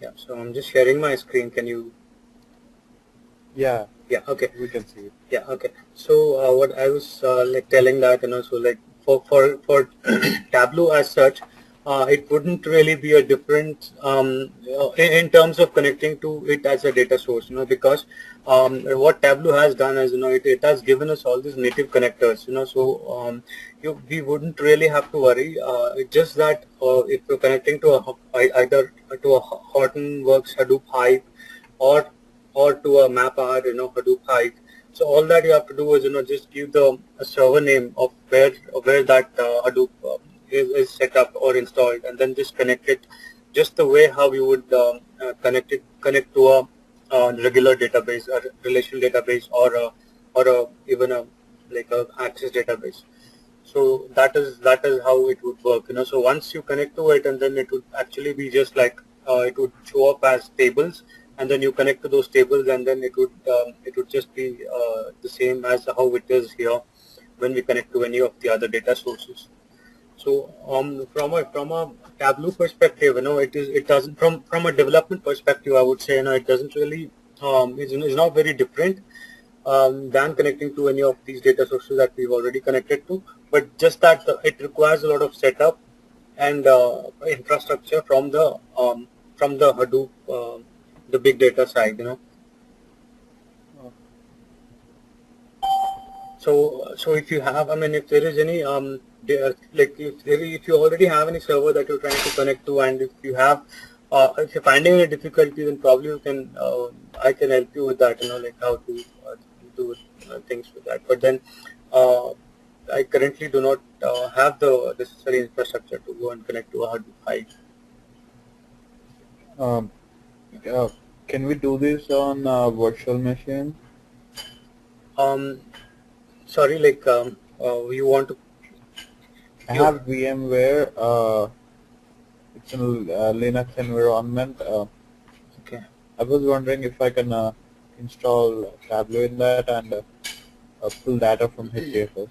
Yeah, so I'm just sharing my screen. Can you? Yeah, Yeah, okay. we can see it. Yeah, okay. So what I was like telling that, so like for Tableau as such, it wouldn't really be a difference in terms of connecting to it as a data source, because what Tableau has done is, it has given us all these native connectors, so we wouldn't really have to worry. It's just that if you're connecting to either to a Hortonworks Hadoop Hive or to a MapR, Hadoop Hive. So all that you have to do is, just give the a server name of where that Hadoop is set up or installed, and then just connect it, just the way how you would connect to a regular database, a relational database, or even a like a access database. So that is how it would work. So once you connect to it, and then it would actually be just like it would show up as tables, and then you connect to those tables, and then it would just be the same as how it is here when we connect to any of the other data sources. So from a Tableau perspective, it doesn't from a development perspective, I would say, it doesn't really is not very different than connecting to any of these data sources that we've already connected to, but just that it requires a lot of setup and infrastructure from the Hadoop, the big data side. Oh, So if you have, I mean, if there is any like if you already have any server that you're trying to connect to, and if you're finding any difficulty, then probably you can I can help you with that, like how to do things with that. But then uh, I currently do not have the necessary infrastructure to go and connect to a Hadoop Hive. Um, uh, can we do this on virtual machine? Um, Sorry, like you want to I you have VMware. It's a Linux environment. okay. I was wondering if I can install Tableau in that and pull data from HDFS.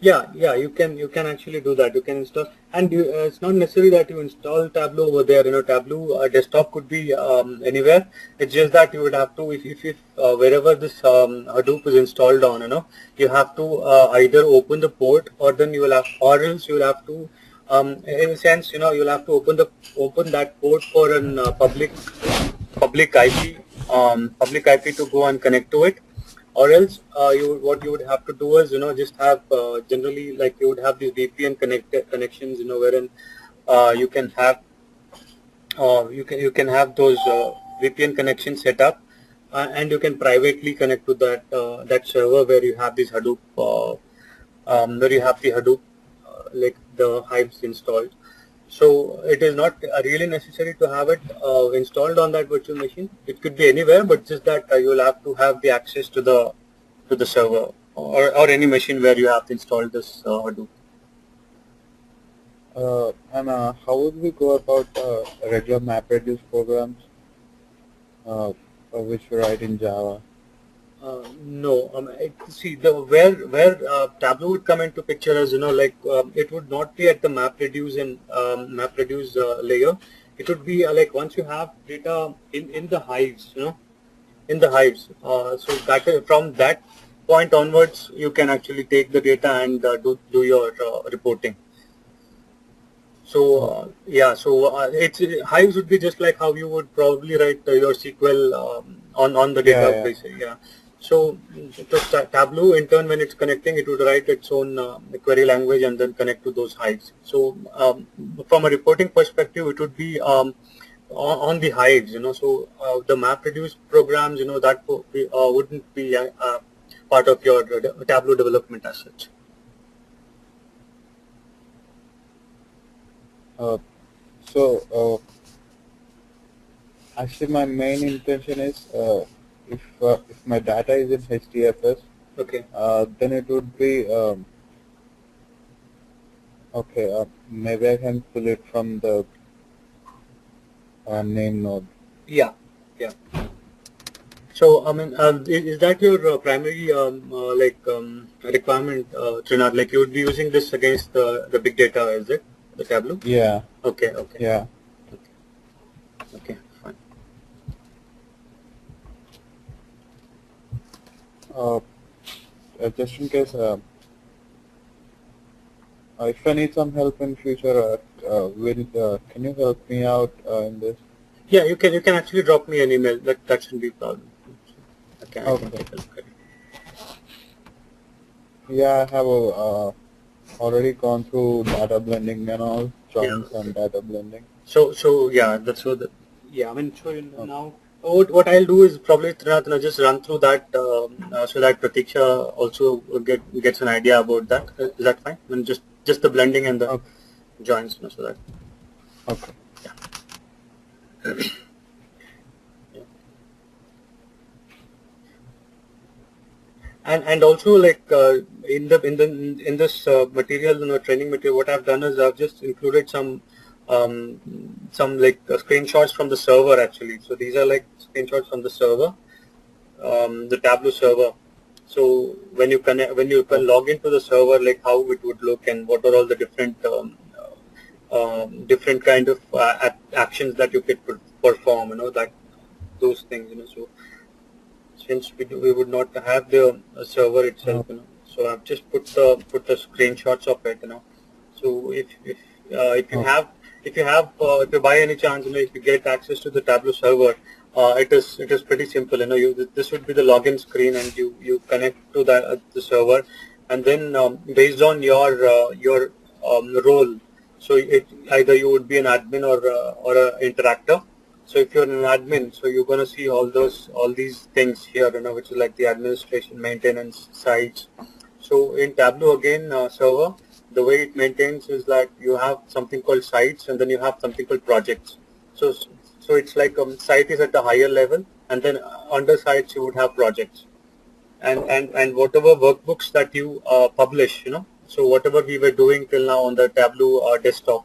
Yeah, you can actually do that. You can install, and it's not necessary that you install Tableau over there. Tableau desktop could be anywhere. It's just that you would have to, if wherever this Hadoop is installed on, you have to either open the port, or then you will have, or else you will have to, in a sense, you'll have to open that port for an public IP to go and connect to it, or else what you would have to do is, just have generally, like, you would have these VPN connections, wherein you can have you can have those VPN connections set up, and you can privately connect to that server where you have this Hadoop where you have the Hadoop like the Hives installed. So it is not really necessary to have it installed on that virtual machine. It could be anywhere, but just that you'll have to have the access to the server, or any machine where you have installed this Hadoop. And how would we go about regular MapReduce programs, uh, which we write in Java? No, see the where Tableau would come into picture, as like it would not be at the MapReduce layer. It would be like once you have data in the hives, in the hives. So that from that point onwards, you can actually take the data and do your reporting. So Oh, yeah, so it's hives would be just like how you would probably write your SQL on the yeah, yeah. database. Yeah. So Tableau, in turn, when it's connecting, it would write its own query language and then connect to those hives. So from a reporting perspective, it would be on the hives. So the MapReduce programs, that wouldn't be part of your Tableau development as such. Uh, so actually, my main intention is if my data is in HDFS, Okay. then it would be okay. Maybe I can pull it from the name node. Yeah. Yeah. So, I mean, is that your primary requirement, Trinad? Like, you would be using this against the big data, is it? The Tableau? Yeah, Okay, okay, yeah. okay, okay, fine. Uh, just in case, if I need some help in future, can you help me out in this? Yeah, you can actually drop me an email. That shouldn't be a problem. I can Okay. take a look at it. Yeah, I have already gone through data blending and all, Yeah. joins and data blending. So yeah, that's so that yeah. I mean, so Okay. now what I'll do is probably just run through that so that Pratiksha also gets an idea about that. Is that fine? I mean, just the blending and the Okay. joins, so that Okay. yeah. And also like in this material, training material, what I've done is I've just included some like screenshots from the server actually. So these are like screenshots from the server, the Tableau server. So when you can Okay. log into the server, like how it would look and what are all the different kind of actions that you could perform, that those things, so since we would not have the server itself, Uh, so I've just put the screenshots of it, so okay. if you have if you by any chance, if you get access to the Tableau server, it is pretty simple, this would be the login screen, and you connect to the server, and then based on your role, so either you would be an admin or a interactor. So if you're an admin, so you're going to see all these things here, which is like the administration, maintenance, sites. So in Tableau again, server, the way it maintains is that you have something called sites, and then you have something called projects. So so it's like site is at a higher level, and then under sites you would have projects, and whatever workbooks that you publish, So whatever we were doing till now on the Tableau desktop,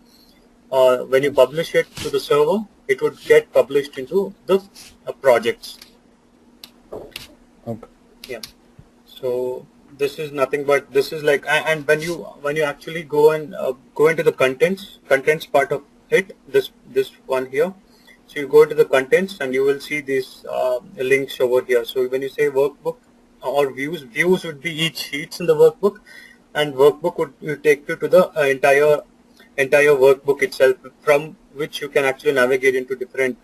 when you publish it to the server, it would get published into the projects. Okay. Yeah. So this is nothing but this is like, and when you actually go into the contents part of it, this one here. So you go into the contents and you will see these links over here. So when you say workbook or views would be each sheets in the workbook, and workbook would take you to the entire workbook itself, from which you can actually navigate into different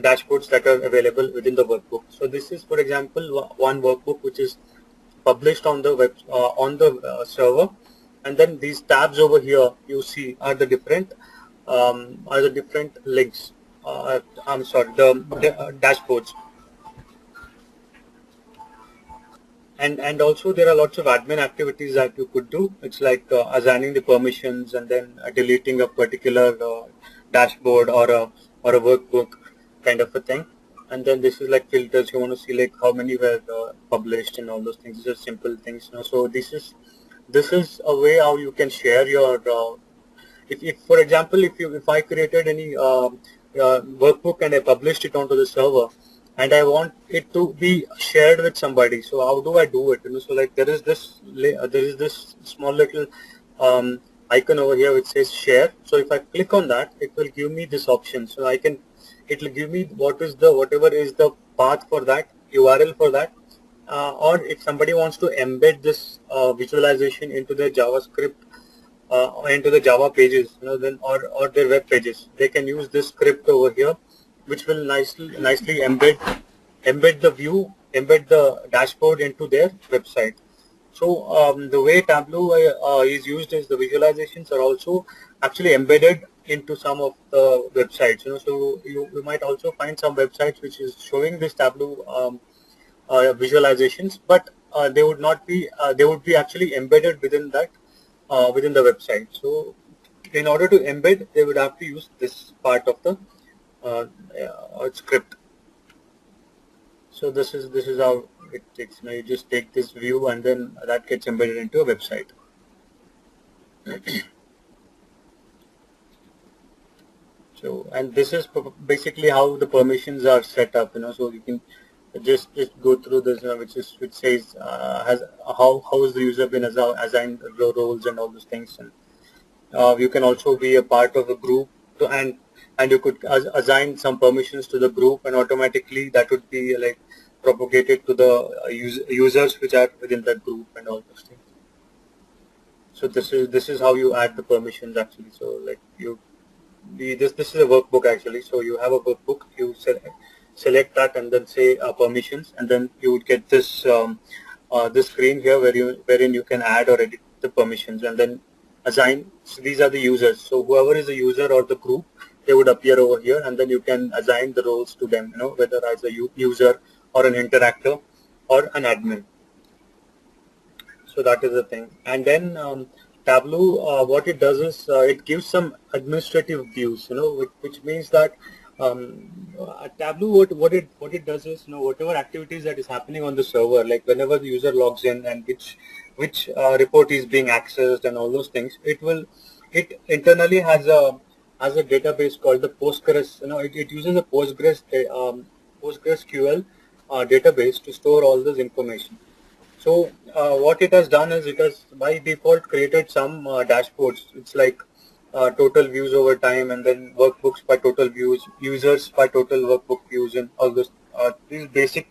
dashboards that are available within the workbook. So this is, for example, one workbook which is published on the server, and then these tabs over here you see are the different links. I'm sorry, the dashboards. And also there are lots of admin activities that you could do. It's like assigning the permissions and then deleting a particular dashboard or a workbook kind of a thing. And then this is like filters. You want to see like how many were published and all those things. These are simple things. So this is a way how you can share your if for example, if I created any workbook and I published it onto the server, and I want it to be shared with somebody, so how do I do it? So like there is this small little icon over here which says share. So if I click on that, it will give me this option. So it will give me whatever is the path for that URL for that. Or if somebody wants to embed this visualization into their JavaScript, into the Java pages, then or their web pages, they can use this script over here, which will nicely embed the view, embed the dashboard into their website. So the way Tableau is used is the visualizations are also actually embedded into some of the websites. So you might also find some websites which is showing this Tableau visualizations, but they would not be they would be actually embedded within the website. So in order to embed, they would have to use this part of the uh, script. So this is how it takes. You just take this view and then that gets embedded into a website. So, and this is basically how the permissions are set up. So you can just go through this, which says has how is the user been assigned roles and all those things. And you can also be a part of a group, and you could assign some permissions to the group, and automatically that would be like propagate it to the users which are within that group and all those things. So this is how you add the permissions actually. So like this is a workbook actually. So you have a workbook, you select that and then say permissions, and then you would get this screen here wherein you can add or edit the permissions and then assign. So these are the users. So whoever is a user or the group, they would appear over here, and then you can assign the roles to them. Whether as a user or an interactor or an admin. So that is the thing. And then Tableau, what it does is it gives some administrative views, which means that Tableau, what it does is, whatever activities that is happening on the server, like whenever the user logs in and which report is being accessed and all those things, it internally has a database called the Postgres. It uses a PostgreSQL database to store all this information. So what it has done is it has by default created some dashboards. It's like total views over time, and then workbooks by total views, users by total workbook views, and all these basic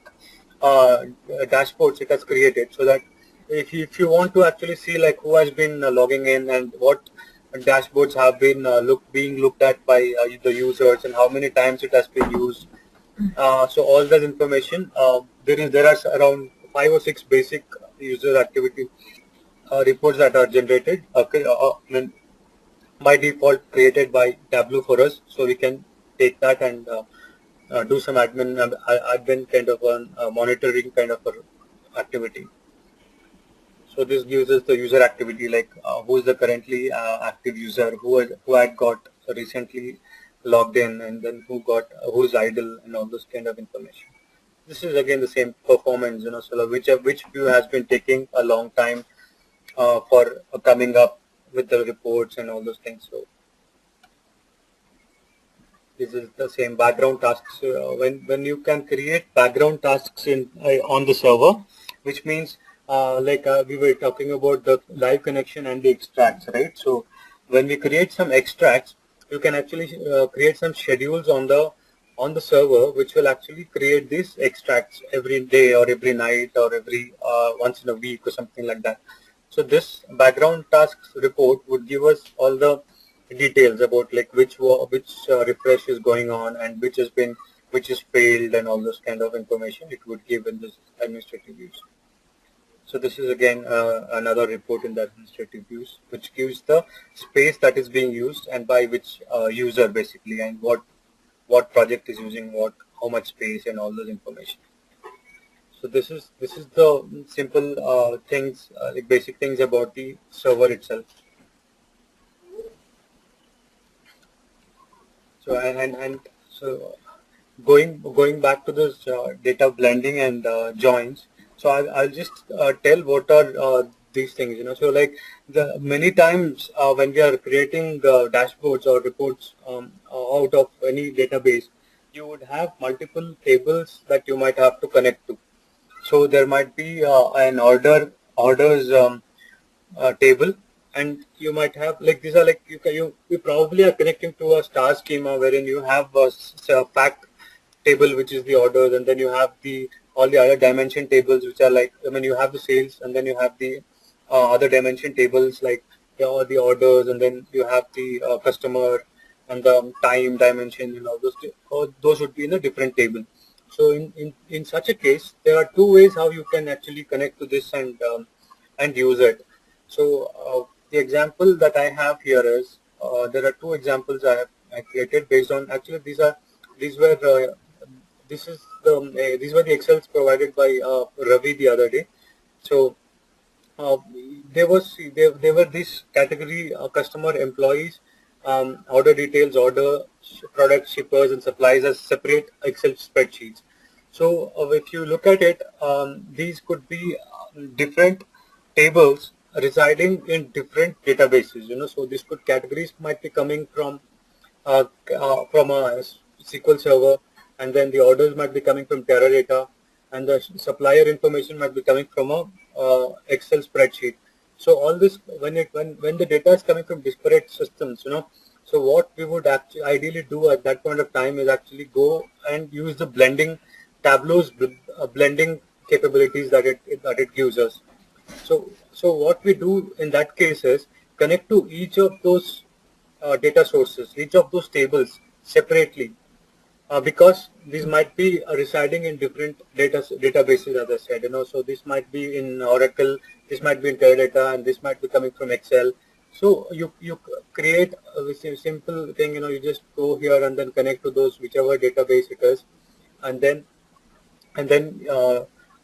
dashboards it has created, so that if you want to actually see like who has been logging in and what dashboards have been being looked at by the users and how many times it has been used. So all that information, there are around 5 or 6 basic user activity reports that are generated. Okay, by default created by Tableau for us, so we can take that and do some admin kind of monitoring kind of activity. So this gives us the user activity, like who is the currently active user, who had got recently logged in, and then who's idle, and all those kind of information. This is again the same performance, so like which view has been taking a long time for coming up with the reports and all those things. So this is the same background tasks. When you can create background tasks on the server, which means like we were talking about the live connection and the extracts, right? So when we create some extracts, you can actually create some schedules on the server, which will actually create these extracts every day or every night or every once in a week or something like that. So this background tasks report would give us all the details about like which refresh is going on and which is failed and all those kind of information it would give in this administrative views. So this is again another report in the administrative views, which gives the space that is being used and by which user basically, and what project is using how much space and all those information. So this is the simple things, like basic things about the server itself. So and so going back to this data blending and joins. So I'll just tell what are these things. So like the many times when we are creating dashboards or reports out of any database, you would have multiple tables that you might have to connect to. So there might be an orders table, and you might have like these are like you probably are connecting to a star schema wherein you have a fact table, which is the orders, and then you have the all the other dimension tables, which are like, I mean, you have the sales, and then you have the other dimension tables like the orders, and then you have the customer and the time dimension, and all those would be in a different table. So in such a case, there are two ways how you can actually connect to this and use it. So the example that I have here is there are two examples I created based on, actually these were these were the Excels provided by Ravi the other day. So uh, there were this category customer employees, order details, product shippers and supplies as separate Excel spreadsheets. So if you look at it, these could be different tables residing in different databases. So these categories might be coming from a SQL server, and then the orders might be coming from Teradata, and the supplier information might be coming from a Excel spreadsheet. So all this, when the data is coming from disparate systems, so what we would actually ideally do at that point of time is actually go and use the blending Tableau's blending capabilities that it gives us. So what we do in that case is connect to each of those data sources, each of those tables separately, because these might be residing in different databases, as I said. So this might be in Oracle, this might be in Teradata, and this might be coming from Excel. So you create a simple thing. You just go here and then connect to those whichever database it is, and then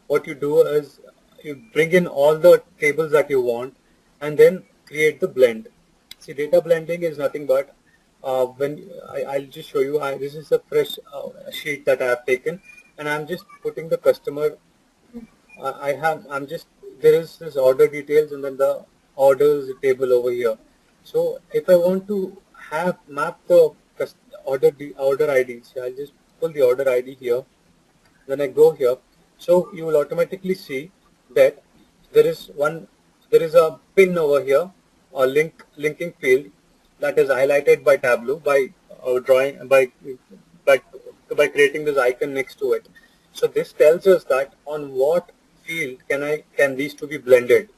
what you do is you bring in all the tables that you want and then create the blend. See, data blending is nothing but when I'll just show you. This is a fresh sheet that I have taken, and I'm just putting the customer. I'm just there is this order details and then the orders table over here. So if I want to have map the order IDs, I'll just pull the order ID here. When I go here, so you will automatically see that there is one, there is a pin over here, or linking field that is highlighted by Tableau by drawing by by creating this icon next to it. So this tells us that on what field can these two be blended.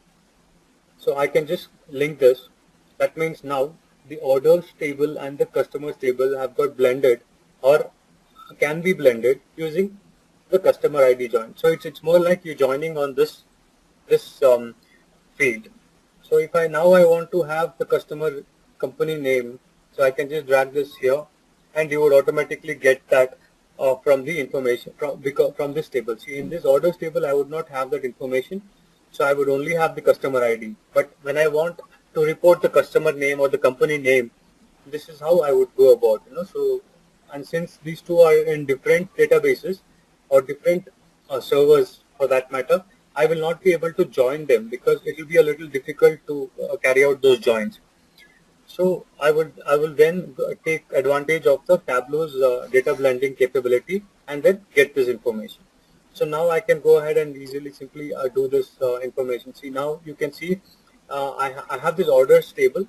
So I can just link this. That means now the orders table and the customers table have got blended or can be blended using the customer ID join. So it's more like you joining on this field. So if I want to have the customer company name, so I can just drag this here, and you would automatically get that from the information from this table. See, in this orders table, I would not have that information, so I would only have the customer ID. But when I want to report the customer name or the company name, this is how I would go about. So, and since these two are in different databases or different servers for that matter, I will not be able to join them because it will be a little difficult to carry out those joins. So I will then take advantage of the Tableau's data blending capability and then get this information. So now I can go ahead and easily simply do this information. See, now you can see I have this orders table.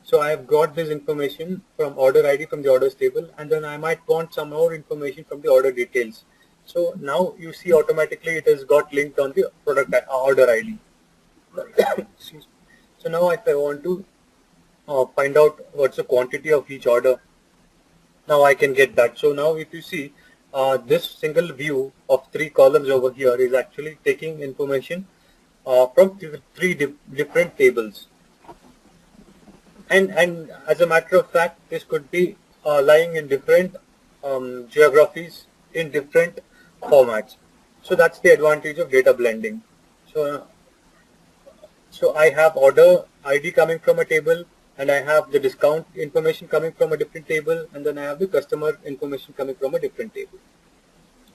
So I have got this information from order ID from the orders table, and then I might want some more information from the order details. So now you see automatically it has got linked on the product order ID. So now if I want to find out what's the quantity of each order, now I can get that. So now if you see this single view of three columns over here is actually taking information from three different tables. And as a matter of fact, this could be lying in different geographies in different formats. So that's the advantage of data blending. So I have order ID coming from a table, and I have the discount information coming from a different table, and then I have the customer information coming from a different table.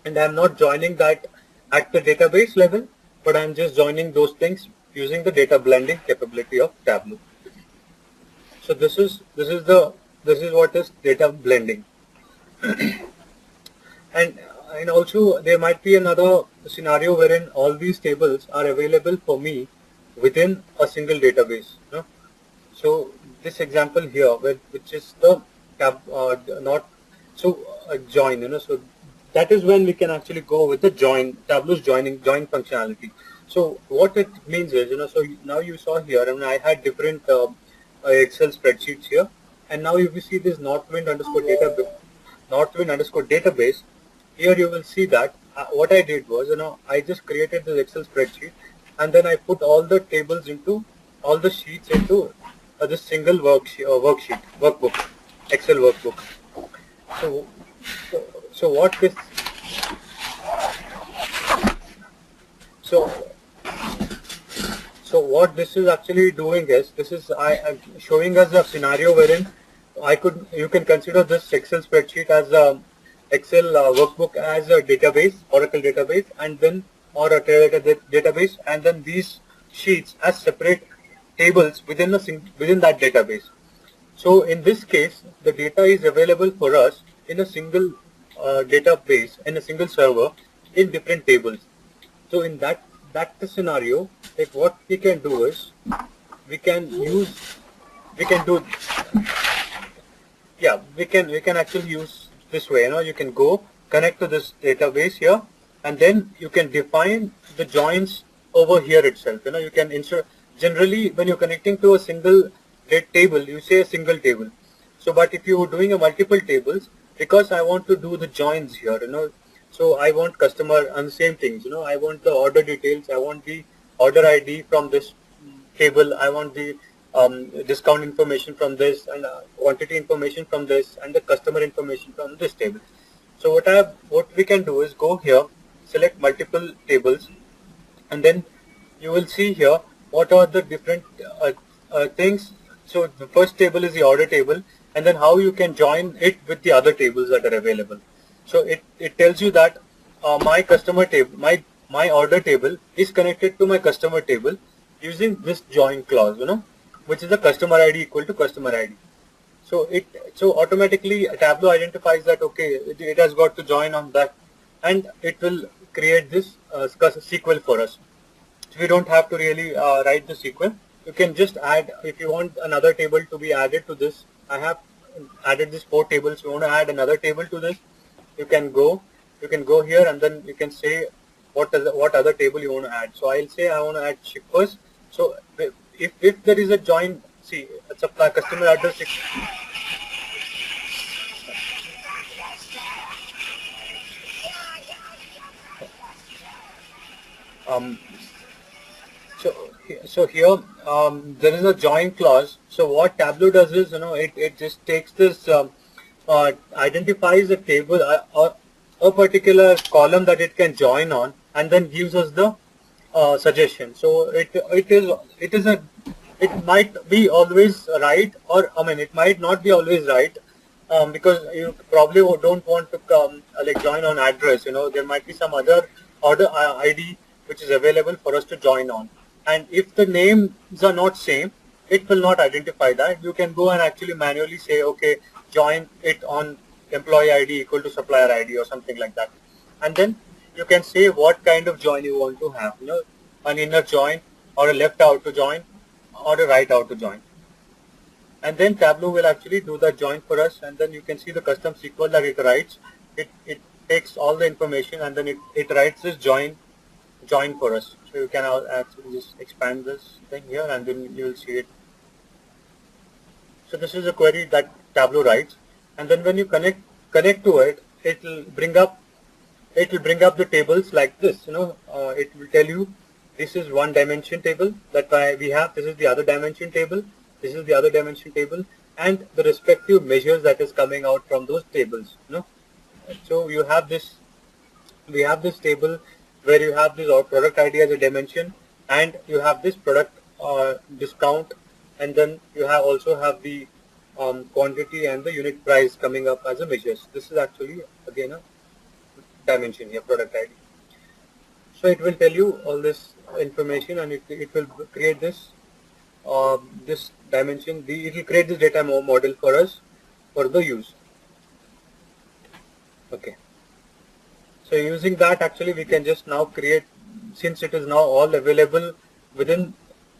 And I'm not joining that at the database level, but I'm just joining those things using the data blending capability of Tableau. So this is what is data blending. And also there might be another scenario wherein all these tables are available for me within a single database. So this example here, which is the tab, not so join. So that is when we can actually go with the join, Tableau's join functionality. So what it means is, so now you saw here, and I had different Excel spreadsheets here, and now if you see this Northwind underscore database, here you will see that what I did was, I just created this Excel spreadsheet, and then I put all the tables into all the sheets into this single workbook, Excel workbook. So, so what this, so So what this is actually doing is, this is I'm showing us a scenario wherein you can consider this Excel spreadsheet as a Excel workbook as a database, Oracle database, and then or a Teradata database, and then these sheets as separate tables within that database. So in this case, the data is available for us in a single database, in a single server, in different tables. So in that scenario, like what we can do is we can do we can actually use this way. You can go connect to this database here, and then you can define the joins over here itself. You can insert, generally when you're connecting to a single table, you say a single table. So but if you're doing a multiple tables, because I want to do the joins here, so I want customer and the same things, I want the order details, I want the order ID from this table, I want the discount information from this, and quantity information from this, and the customer information from this table. So what we can do is go here, select multiple tables, and then you will see here what are the different things. So the first table is the order table, and then how you can join it with the other tables that are available. So it tells you that my customer table, my order table is connected to my customer table using this join clause, which is the customer ID equal to customer ID. So automatically Tableau identifies that okay, it has got to join on that, and it will create this SQL for us. So we don't have to really write the SQL. You can just add, if you want another table to be added to this. I have added these 4 tables. You want to add another table to this, you can go here, and then you can say what other table you want to add. So I'll say I want to add shippers. So if there is a join, see, supply customer address. Um, so here there is a join clause. So what Tableau does is, it just takes this, identifies a table, or a particular column that it can join on, and then gives us the suggestion. So it might be always right, or I mean it might not be always right, because you probably don't want to like join on address. There might be some other order ID which is available for us to join on, and if the names are not same, it will not identify that. You can go and actually manually say, okay, join it on employee ID equal to supplier ID or something like that, and then you can say what kind of join you want to have, an inner join, or a left out to join, or a right out to join. And then Tableau will actually do the join for us, and then you can see the custom SQL that it writes. It takes all the information, and then it writes this join for us. So you can actually just expand this thing here, and then you will see it. So this is a query that Tableau writes, and then when you connect to it, it will bring up the tables like this. It will tell you this is one dimension table that we have. This is the other dimension table. This is the other dimension table, and the respective measures that is coming out from those tables. So you have this. We have this table where you have this product ID as a dimension, and you have this product discount, and then you also have the quantity and the unit price coming up as a measures. This is actually again a dimension here, product ID. So it will tell you all this information, and it will create this this dimension. It will create this data model for us for the use. Okay. So using that, actually we can just now create, since it is now all available within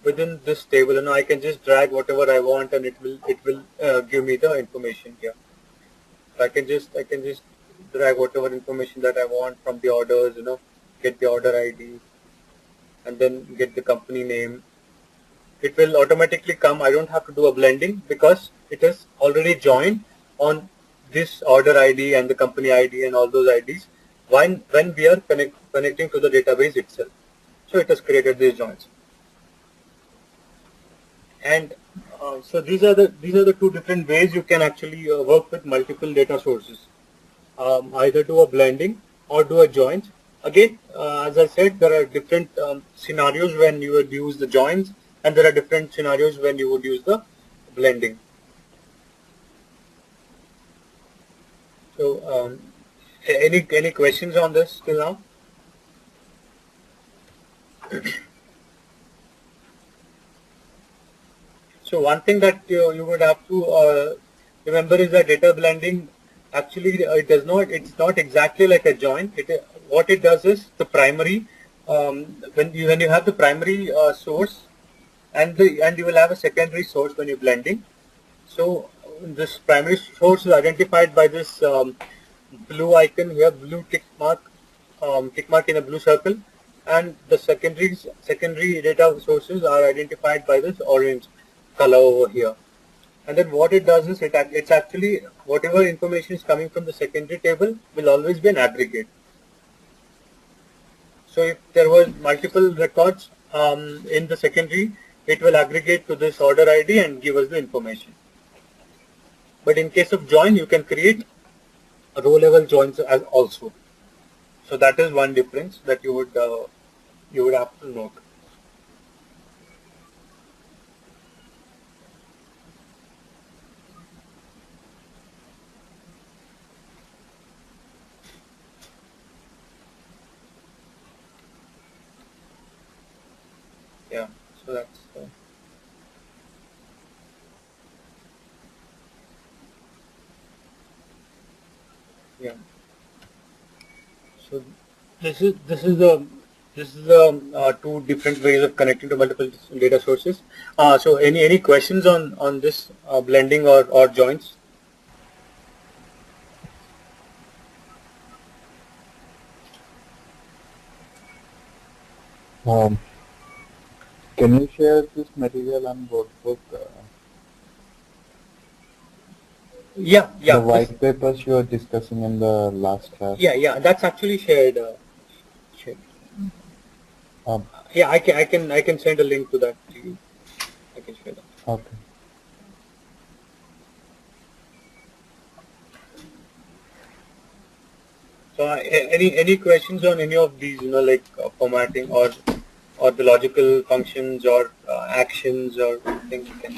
this table, I can just drag whatever I want, and it will give me the information here. So I can just drag whatever information that I want from the orders, get the order ID, and then get the company name. It will automatically come. I don't have to do a blending because it is already joined on this order ID and the company ID and all those IDs when we are connecting to the database itself. So it has created these joins. And so these are the 2 different ways you can actually work with multiple data sources. Either do a blending or do a joins. Again, as I said, there are different scenarios when you would use the joins, and there are different scenarios when you would use the blending. So any questions on this till now? So one thing that you would have to remember is that data blending actually it's not exactly like a join. What it does is the primary, when you have the primary source, and you will have a secondary source when you're blending. So this primary source is identified by this blue icon here, blue tick mark in a blue circle, and the secondary data sources are identified by this orange color over here. And then what it does is it's actually whatever information is coming from the secondary table will always be an aggregate. So if there was multiple records in the secondary, it will aggregate to this order ID and give us the information. But in case of join, you can create row level joins as also. So that is one difference that you would have to note. Yeah. So that's yeah. So this is the two different ways of connecting to multiple data sources. So any questions on this blending or joins? Um, can you share this material and workbook? Yeah, The yeah. This white papers you were discussing in the last class. yeah. That's actually shared. Shared. Um, Yeah, I can send a link to that to you. I can share that. okay. So any questions on any of these? Like formatting or the logical functions or actions or things you can.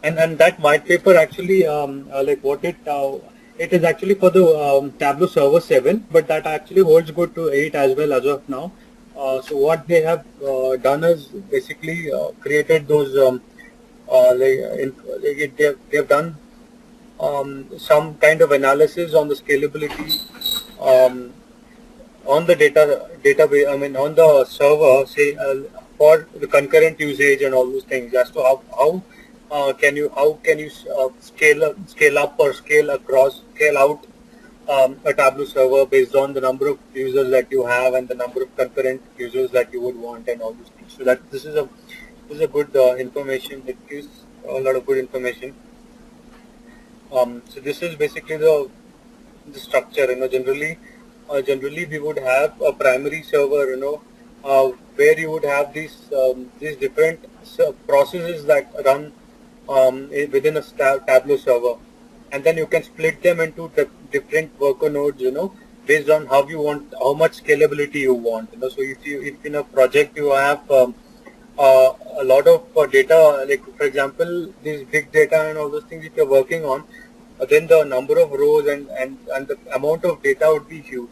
And that white paper actually like what it is actually for the Tableau Server 7, but that actually holds good to 8 as well as of now. So what they have done is basically created those they have done some kind of analysis on the scalability um, on the database. I mean, on the server, say for the concurrent usage and all those things. As to how can you scale up or scale across, scale out a Tableau server based on the number of users that you have and the number of concurrent users that you would want and all those things. So that this is a good information. It gives a lot of good information. So this is basically the structure. Generally we would have a primary server. Where you would have these different processes that run within a Tableau server, and then you can split them into different worker nodes. Based on how much scalability you want. So if in a project you have a lot of data, like for example, this big data and all those things, if you're working on, then the number of rows and the amount of data would be huge.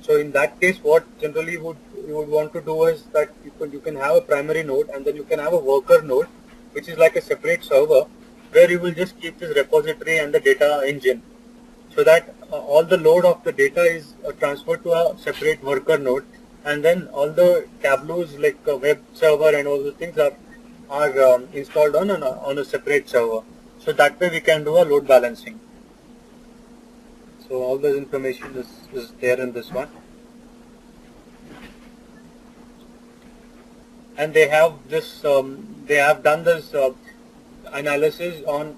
So in that case, what generally you would want to do is that you can have a primary node and then you can have a worker node, which is like a separate server where you will just keep this repository and the data engine, so that all the load of the data is transferred to a separate worker node, and then all the tableaus like web server and all those things are installed on a separate server. So that way we can do a load balancing. So all this information is there in this one, and they have done this analysis on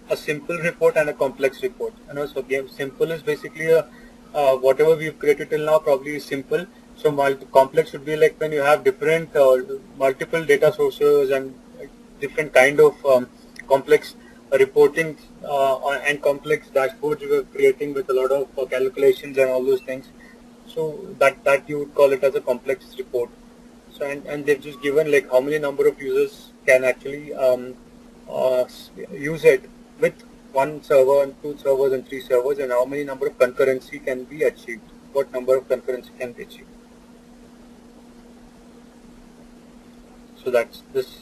a simple report and a complex report. So game simple is basically whatever we've created till now probably is simple. So complex would be like when you have different multiple data sources and different kind of complex reporting and complex dashboards you are creating with a lot of calculations and all those things. So that you would call it as a complex report. So and they've just given like how many number of users can actually use it with one server and two servers and three servers, and how many number of concurrency can be achieved. What number of concurrency can be achieved. So that's this.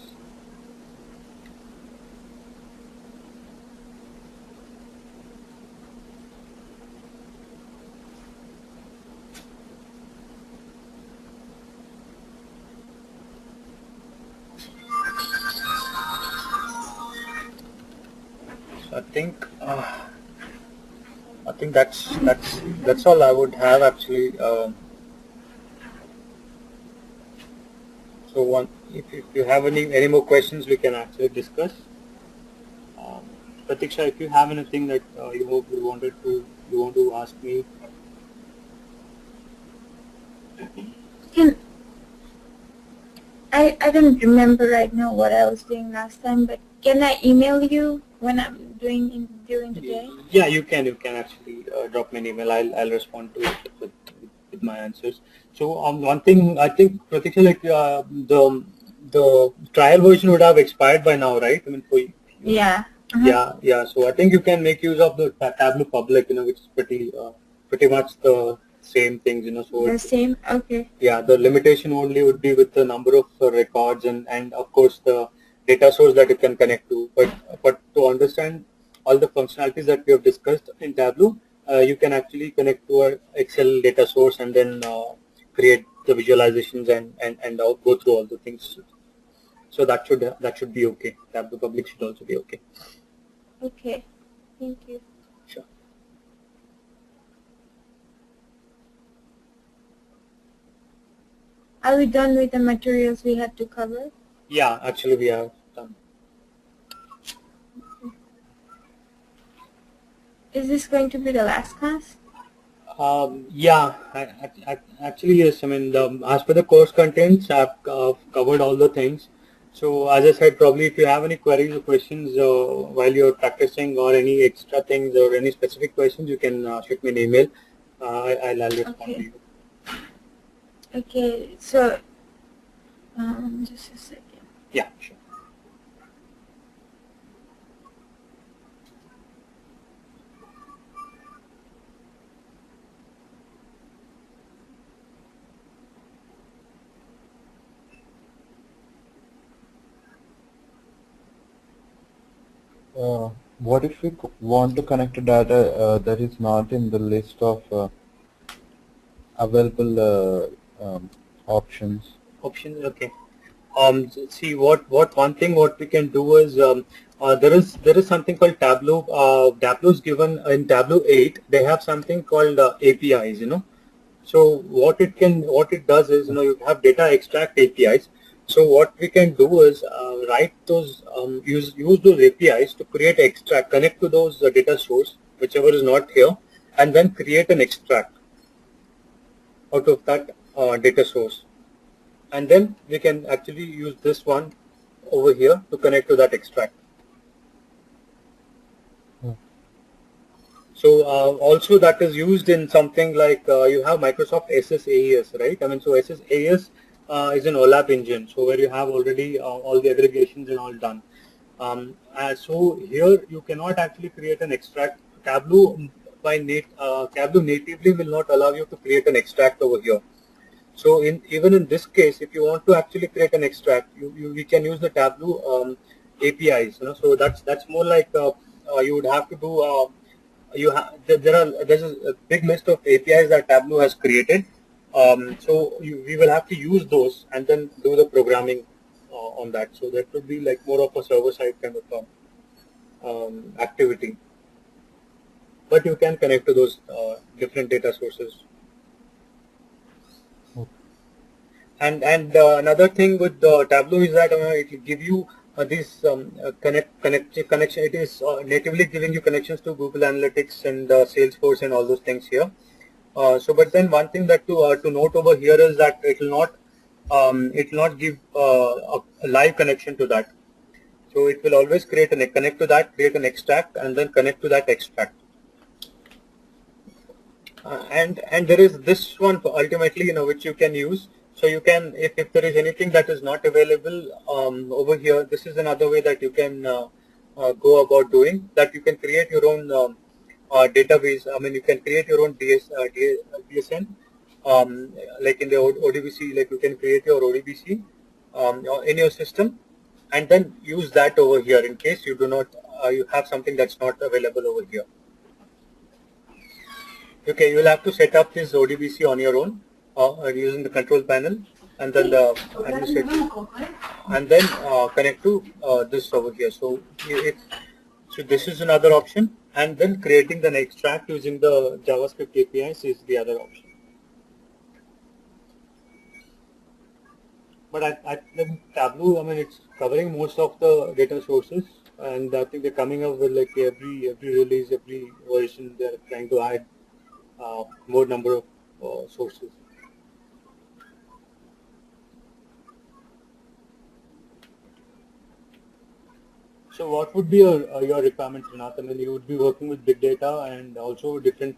So I think that's all I would have actually. So if you have any more questions, we can actually discuss. Um, Pratiksha, if you have anything that you want to ask me. Can I don't remember right now what I was doing last time, but can I email you when I'm doing during the day? Yeah, you can actually drop me an email. I'll respond to it with my answers. So one thing I think Pratiksha, like the trial version would have expired by now, right? I mean for you. Yeah. Yeah. So I think you can make use of the Tableau Public, which is pretty much the same things, So The same. Okay. yeah, the limitation only would be with the number of records and of course the data source that you can connect to. But to understand all the functionalities that we have discussed in Tableau, you can actually connect to our Excel data source and then create the visualizations and go through all the things. So that should be okay. Tableau Public should also be okay. Okay. Thank you. Sure. Are we done with the materials we had to cover? Yeah, actually we have done. Is this going to be the last class? Yeah, actually yes. I mean, as per the course contents, I've covered all the things. So as I said, probably if you have any queries or questions while you're practicing or any extra things or any specific questions, you can shoot me an email. I'll respond to Okay. you. Okay. So, just a second. Yeah, sure. What if we want to connect to data that is not in the list of available options? Options. Okay. See what one thing what we can do is there is something called Tableau. Tableau is given in Tableau 8. They have something called APIs. So what it does is you have data extract APIs. So what we can do is write those use those APIs to create extract, connect to those data source whichever is not here, and then create an extract out of that data source, and then we can actually use this one over here to connect to that extract. Hmm. So also that is used in something like you have Microsoft SSAES, right? I mean, so SSAES is an OLAP engine, so where you have already all the aggregations and all done. So here you cannot actually create an extract. Tableau Tableau natively will not allow you to create an extract over here. So even in this case, if you want to actually create an extract, we can use the Tableau APIs. So that's more like you would have to do. There's a big list of APIs that Tableau has created. So we will have to use those and then do the programming on that. So that would be like more of a server side kind of activity. But you can connect to those different data sources. And another thing with Tableau is that it will give you this connection. It is natively giving you connections to Google Analytics and Salesforce and all those things here. But then one thing that to note over here is that it will not give a live connection to that. So it will always connect to that, create an extract, and then connect to that extract. And there is this one ultimately which you can use. So you can if there is anything that is not available over here, this is another way that you can go about doing that. You can create your own database. I mean, you can create your own DSN, like in the ODBC, like you can create your ODBC in your system and then use that over here in case you do not you have something that's not available over here. Okay, you will have to set up this ODBC on your own using the control panel, and then and then connect to this over here. So So this is another option, and then creating an extract using the JavaScript APIs is the other option. But I think Tableau, I mean, it's covering most of the data sources, and I think they're coming up with like every release, every version, they're trying to add more number of sources. So what would be your requirement, Renath? I mean, you would be working with big data and also different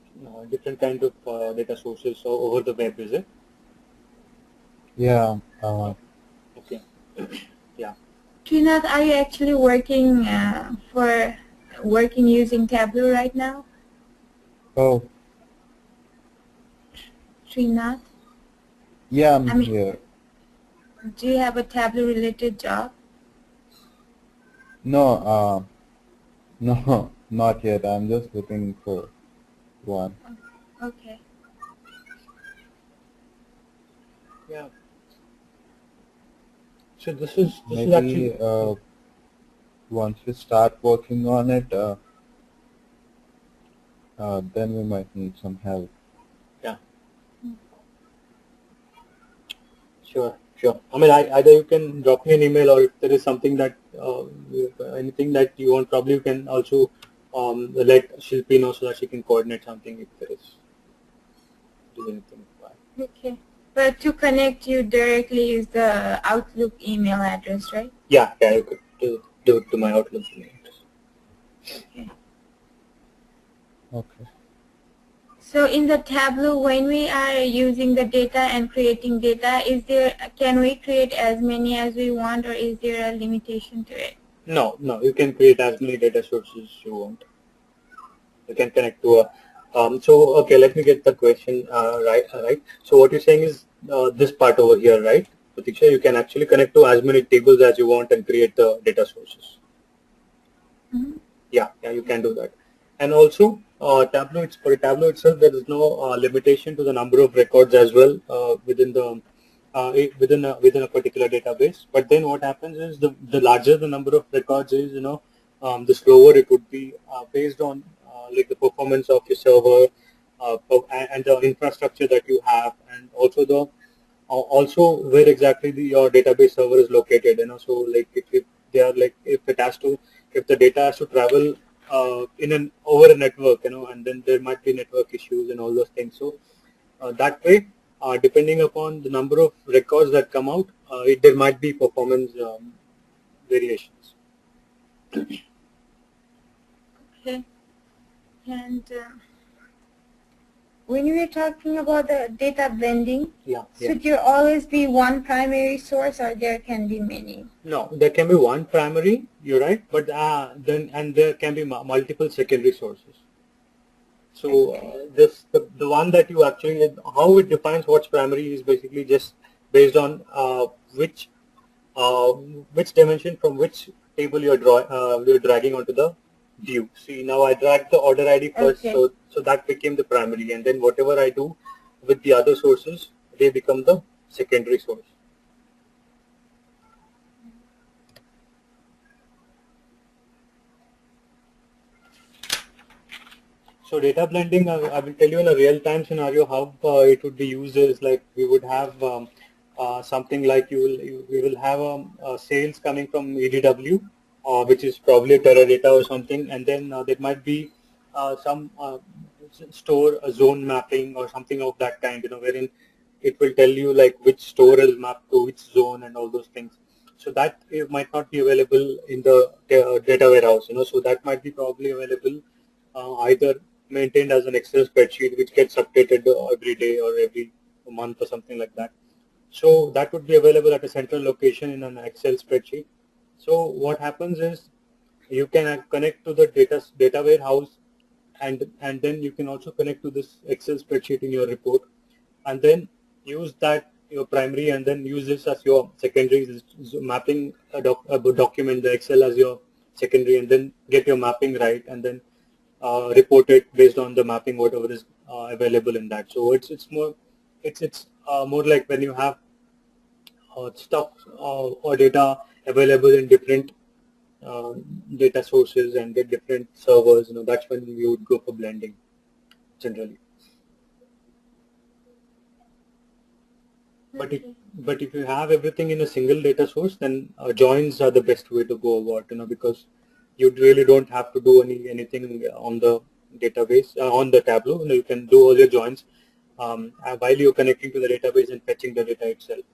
kind of data sources over the web, is it? Yeah. Okay. Yeah. Trinath, are you actually working using Tableau right now? Oh, Trinath, yeah, I I'm mean, here. do you have a Tableau related job? No, no, not yet. I'm just looking for one. Okay. Yeah. So this is actually Maybe once we start working on it, then we might need some help. yeah. Sure. I mean, either you can drop me an email, or if there is something that anything that you want, probably you can also let Shilpi know so that she can coordinate something if there is anything required. Okay. But to connect you directly is the Outlook email address, right? Yeah, you could do it to my Outlook email address. Okay. Okay. So in the Tableau, when we are using the data and creating data, can we create as many as we want, or is there a limitation to it? No, you can create as many data sources you want. You can connect to a. So okay, let me get the question right. So what you're saying is this part over here, right? Pratiksha, you can actually connect to as many tables as you want and create the data sources. Mm-hmm. Yeah, you can do that. And also, Tableau, for Tableau itself, there is no limitation to the number of records as well within a particular database. But then what happens is the larger the number of records is, the slower it would be based on like the performance of your server and the infrastructure that you have, and also also where exactly your database server is located. So like if they are like if the data has to travel in an over a network, and then there might be network issues and all those things. So that way, depending upon the number of records that come out, there might be performance variations. Okay. And when we were talking about the data blending, Yeah. should there always be one primary source, or there can be many? No, there can be one primary. You're right, but then there can be multiple secondary sources. So Okay. the one that you actually, how it defines what's primary is basically just based on which uh, which dimension from which table you're dragging onto the view. See, now I dragged the order ID first, Okay. so that became the primary, and then whatever I do with the other sources, they become the secondary source. So data blending, I will tell you in a real-time scenario how it would be used is like we would have something like we will have sales coming from EDW, which is probably a Teradata or something, and then there might be some store zone mapping or something of that kind, wherein it will tell you like which store is mapped to which zone and all those things. So that it might not be available in the data warehouse, so that might be probably available either maintained as an Excel spreadsheet which gets updated every day or every month or something like that. So that would be available at a central location in an Excel spreadsheet. So what happens is you can connect to the data warehouse, and then you can also connect to this Excel spreadsheet in your report, and then use that your primary, and then use this as your secondary, mapping a document, the Excel as your secondary, and then get your mapping right, and then report it based on the mapping whatever is available in that. So it's more like when you have stuff or data available in different uh, data sources and get different servers, that's when we would go for blending generally. But Okay. if you have everything in a single data source, then joins are the best way to go about, because you really don't have to do anything on the database on the Tableau. You can do all your joins while you're connecting to the database and fetching the data itself.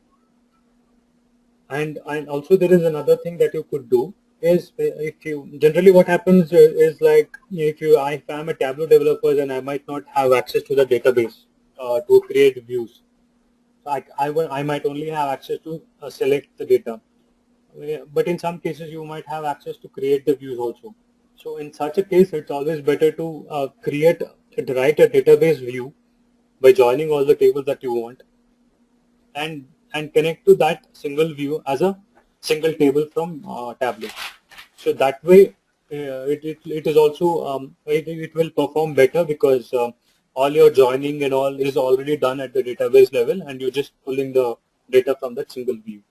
And also there is another thing that you could do is if you generally what happens is like if I'm a Tableau developer, then I might not have access to the database to create views. So I might only have access to select the data. But in some cases you might have access to create the views also. So in such a case, it's always better to write a database view by joining all the tables that you want and connect to that single view as a single table from Tableau. So that way, it is also it will perform better because all your joining and all is already done at the database level, and you're just pulling the data from that single view.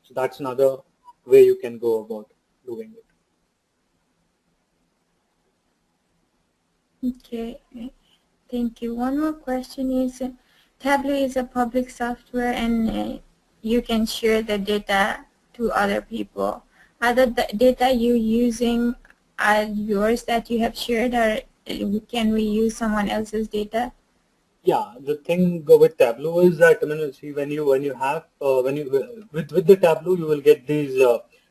So that's another way you can go about doing it. Okay. Thank you. One more question is, Tableau is a public software and you can share the data to other people. Are the data you're using are yours that you have shared, or can we use someone else's data? Yeah, the thing with Tableau is that see when you have when you with the Tableau you will get these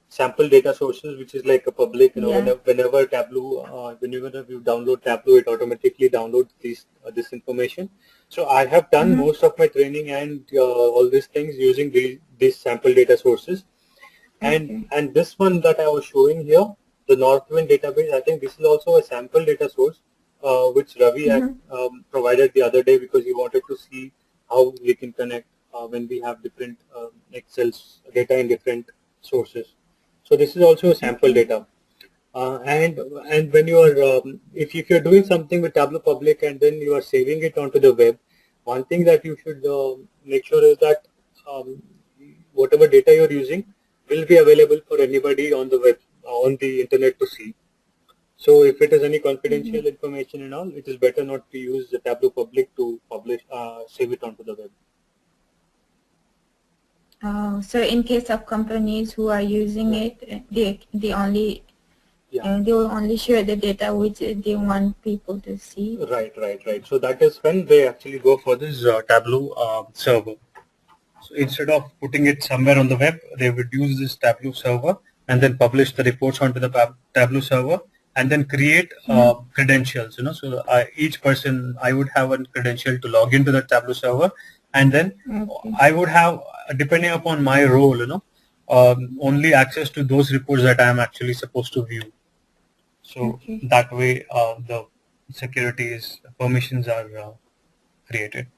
sample data sources, which is like a public. Yeah. Whenever Tableau whenever you download Tableau, it automatically downloads this information. So I have done Mm-hmm. most of my training and all these things using these sample data sources. And Okay. and this one that I was showing here, the Northwind database, I think this is also a sample data source, which Ravi had Mm-hmm. provided the other day because he wanted to see how we can connect when we have different Excel's data in different sources. So this is also a sample Okay. data. And when you are if you're doing something with Tableau Public and then you are saving it onto the web, one thing that you should make sure is that um, whatever data you're using will be available for anybody on the web on the internet to see. So if it is any Mm-hmm. confidential information and all, it is better not to use the Tableau Public to save it onto the web. So in case of companies who are using Right. it, they only Yeah. and they will only share the data which they want people to see. Right. So that is when they actually go for this Tableau server. So instead of putting it somewhere on the web, they would use this Tableau server and then publish the reports onto the Tableau server and then create Mm-hmm. credentials. So each person, I would have a credential to log into the Tableau server, and then Okay. I would have, depending upon my role, only access to those reports that I am actually supposed to view. So Okay. that way, the permissions are created.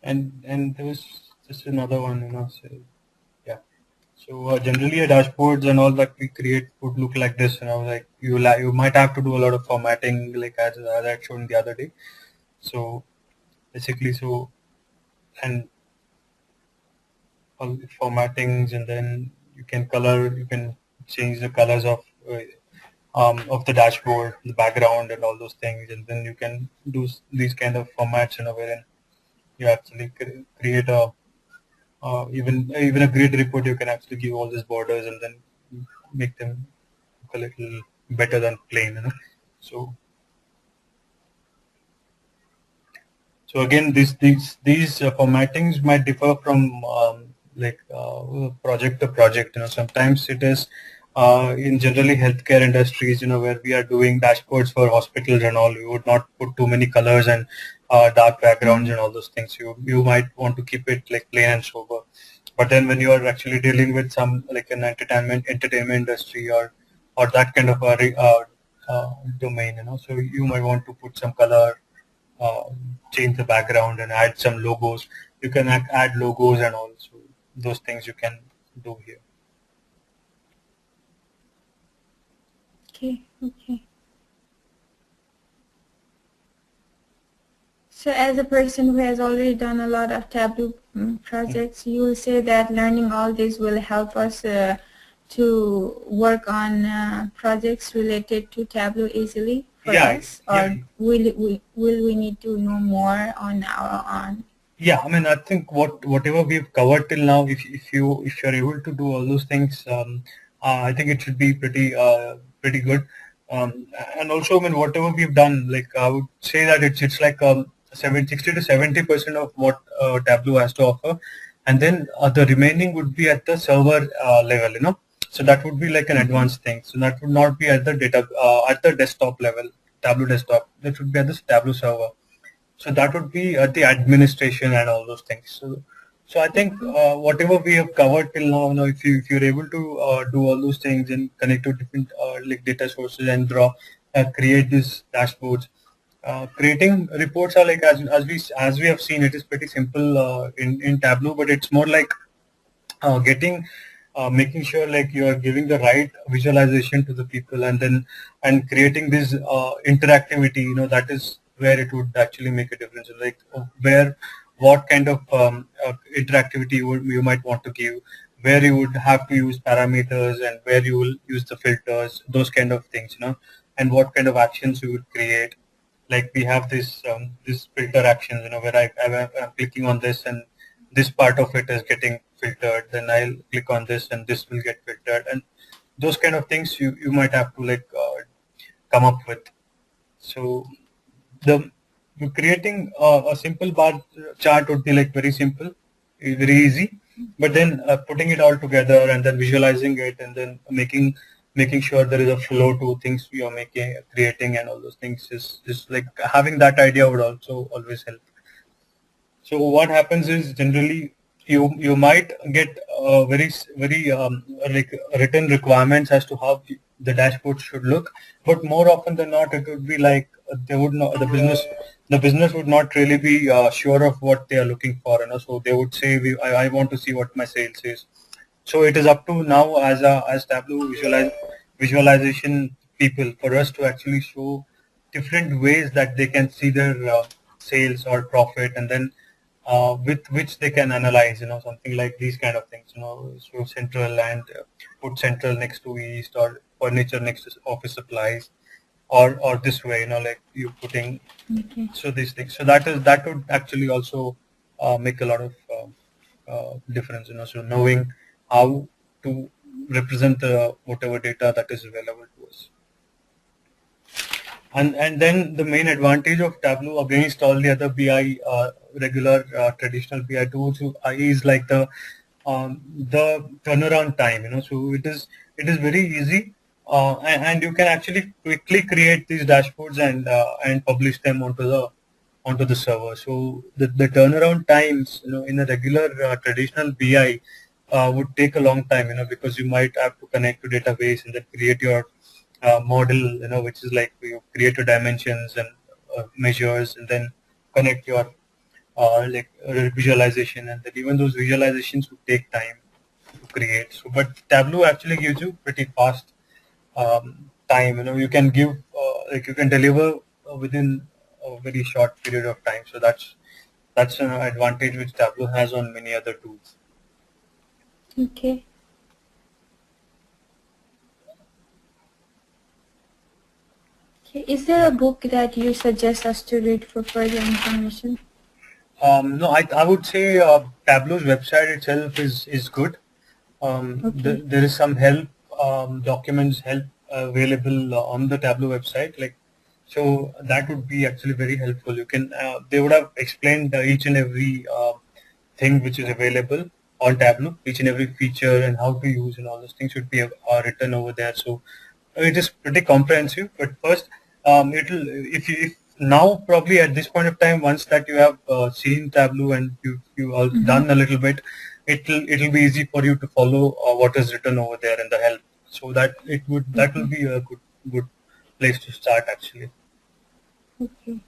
And there was just another one. So, yeah. So generally, dashboards and all that we create would look like this. Like you might have to do a lot of formatting, like as I showed the other day. So basically, and all the formattings, and then you can change the colors of the dashboard, the background, and all those things, and then you can do these kind of formats, wherein you actually create a even a grid report. You can actually give all these borders and then make them look a little better than plain. So So again, these formattings might differ from project to project. Sometimes it is in generally healthcare industries. Where we are doing dashboards for hospitals and all. We would not put too many colors and dark backgrounds Mm-hmm. and all those things. You might want to keep it like plain and sober. But then when you are actually dealing with some like an entertainment industry or that kind of a domain, so you might want to put some color, uh, change the background and add some logos. You can add logos and also those things you can do here. Okay, okay. So as a person who has already done a lot of Tableau projects, you will say that learning all this will help us to work on projects related to Tableau easily for Yeah, us, yeah, or will we need to know more on our own? yeah. I mean, I think whatever we've covered till now, if you're able to do all those things, I think it should be pretty good. And also, I mean, whatever we've done, like I would say that it's like 60 to 70% of what Tableau has to offer, and then the remaining would be at the server level, you know. So that would be like an advanced thing. So that would not be at the data at the desktop level, Tableau desktop. That would be at the Tableau server. So that would be the administration and all those things. So I think Okay. whatever we have covered till now, you know, if you're able to do all those things and connect to different like data sources and create these dashboards. Creating reports are like as we have seen, it is pretty simple in Tableau, but it's more like getting making sure like you are giving the right visualization to the people, and then and creating this interactivity, you know, that is where it would actually make a difference, like where what kind of interactivity you might want to give, where you would have to use parameters and where you will use the filters, those kind of things, you know, and what kind of actions you would create. Like we have this filter actions, you know, where I'm clicking on this and this part of it is getting filtered, then I'll click on this and this will get filtered, and those kind of things you might have to like come up with. So the creating a simple bar chart would be like very simple, very easy, but then putting it all together and then visualizing it and then making sure there is a flow to things you're making, creating, and all those things is like having that idea would also always help. So what happens is generally you might get very like written requirements as to how the dashboard should look, but more often than not it would be like they would not the business would not really be sure of what they are looking for, you know. So they would say I want to see what my sales is. So it is up to now as Tableau visualization people for us to actually show different ways that they can see their sales or profit, and then with which they can analyze, you know, something like these kind of things, you know. So central and put central next to east, or furniture next to office supplies, or this way, you know, like you putting Okay. so these things. So that would actually also make a lot of difference, you know. So knowing how to represent whatever data that is available to us. And then the main advantage of Tableau against all the other BI regular traditional BI tools is like the turnaround time. You know, so it is very easy, and you can actually quickly create these dashboards and publish them onto the server. So the turnaround times, you know, in a regular traditional BI would take a long time, you know, because you might have to connect to database and then create your model, you know, which is like you create your dimensions and measures, and then connect your visualization, and then even those visualizations would take time to create. So, but Tableau actually gives you pretty fast time. You know, you can give like you can deliver within a very short period of time. So that's an advantage which Tableau has on many other tools. Okay. Okay. Is there a Yeah. book that you suggest us to read for further information? No, I would say Tableau's website itself is good. Okay. There is some help documents help available on the Tableau website, like, so that would be actually very helpful. You can they would have explained each and every thing which is available on Tableau, each and every feature and how to use and all those things should be written over there. So it is pretty comprehensive. But first, it'll if now probably at this point of time, once that you have seen Tableau and you all Mm-hmm. done a little bit, it'll be easy for you to follow what is written over there in the help. So that will Okay. be a good place to start actually. Okay.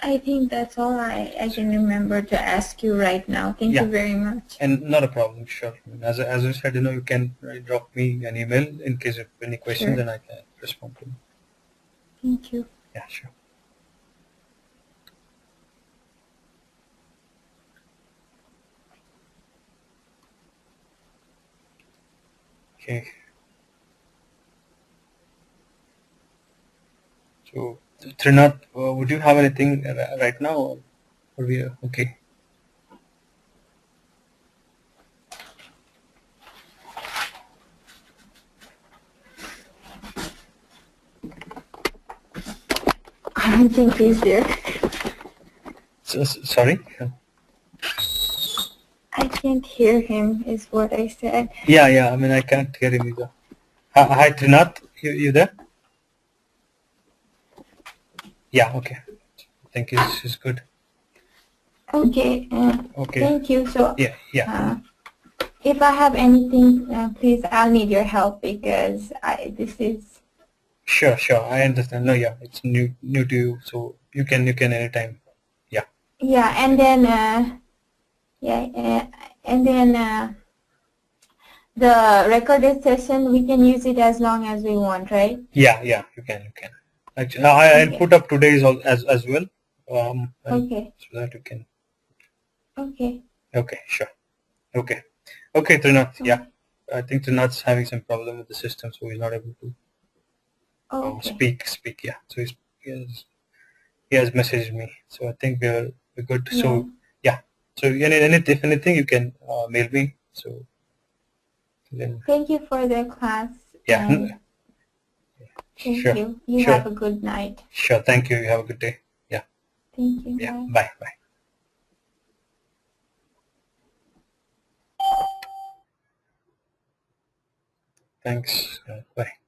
I think that's all I can remember to ask you right now. Thank you Yeah. very much. And not a problem, sure. As I said, you can drop me an email in case of any questions, Sure. and I can respond to you. Thank you. Yeah, sure. Okay. So, Trinath, would you have anything right now, or we are okay? I don't think he's there. Sorry. I can't hear him, is what I said. Yeah. I mean, I can't hear him either. Hi, Trinath. You there? Yeah. Okay. Thank you. This is good. Okay. Okay. Thank you. So, Yeah. if I have anything, please, I'll need your help because this is. Sure. I understand. No, yeah, it's new to you, so you can anytime. Yeah. Yeah, and then and then the recorded session, we can use it as long as we want, right? Yeah. You can. Actually, I'll Okay. put up today's as well. And Okay. so that you can. Okay. Okay. Sure. Okay, Trinath. Yeah. Okay. I think Trinath's having some problem with the system, so he's not able to Okay. speak. Yeah. So he has messaged me. So I think we're good. Yeah. So yeah. So if anything, you can mail me. So then Thank you for the class yeah. and thank Sure. you. You have a good night. Sure. Thank you. You have a good day. Yeah. Thank you. Yeah. Bye. Bye. Thanks. Bye.